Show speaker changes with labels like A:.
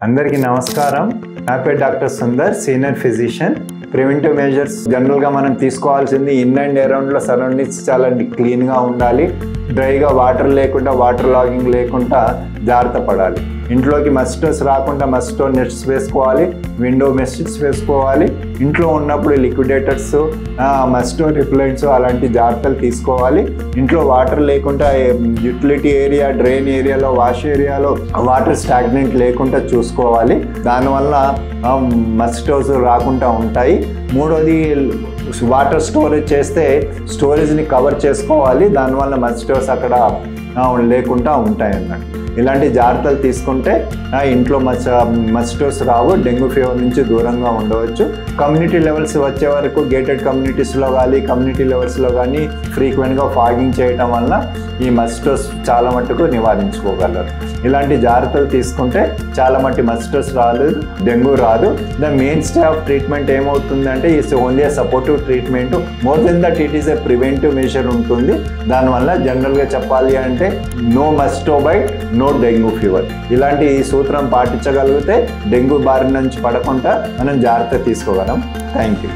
A: అందరికీ నమస్కారం. నా పేరు doctor Sundar, senior physician. Preventive measures జనరల్గా మనం తీసుకోవాల్సింది ఇన్ అండ్ అరౌండ్లో సరౌండింగ్స్ చాలా క్లీన్గా ఉండాలి. డ్రైగా వాటర్ లేకుండా, వాటర్ లాగింగ్ లేకుండా జాగ్రత్త పడాలి. ఇంట్లోకి మస్కిటోస్ రాకుండా మస్కిటో నెట్స్ వేసుకోవాలి, విండో మెషెస్ వేసుకోవాలి. ఇంట్లో ఉన్నప్పుడు లిక్విడేటర్స్, మస్కిటో రిపెలెంట్స్ అలాంటి జాగ్రత్తలు తీసుకోవాలి. ఇంట్లో వాటర్ లేకుండా యూటిలిటీ ఏరియా, డ్రైన్ ఏరియాలో, వాష్ ఏరియాలో వాటర్ స్టాగ్నెంట్ లేకుండా చూసుకోవాలి. దానివల్ల మస్కిటోస్ రాకుండా ఉంటాయి. మూడోది, వాటర్ స్టోరేజ్ చేస్తే స్టోరేజ్ని కవర్ చేసుకోవాలి. దానివల్ల మస్కిటోస్ అక్కడ లేకుండా ఉంటాయి అన్నట్టు. ఇలాంటి జాగ్రత్తలు తీసుకుంటే ఇంట్లో మస్కిటోస్ రావు, డెంగ్యూ ఫీవర్ నుంచి దూరంగా ఉండవచ్చు. కమ్యూనిటీ లెవెల్స్ వచ్చే వరకు గేటెడ్ కమ్యూనిటీస్లో కానీ, కమ్యూనిటీ లెవెల్స్లో కానీ ఫ్రీక్వెంట్గా ఫాగింగ్ చేయటం వల్ల ఈ మస్కిటోస్ చాలా మట్టుకు నివారించుకోగలరు. ఇలాంటి జాగ్రత్తలు తీసుకుంటే చాలా మట్టి మస్కిటోస్ రాలేదు, డెంగ్యూ రాదు. The main stay of treatment ఏమవుతుందంటే it's only supportive treatment. More than that it is a preventive measure ఉంటుంది. దానివల్ల జనరల్గా చెప్పాలి అంటే no mosquito bite, no dengue fever. ఇలాంటి ఈ సూత్రం పాటించగలిగితే డెంగ్యూ బారి నుంచి పడకుండా మనం జాగ్రత్త తీసుకోగలం. Thank you.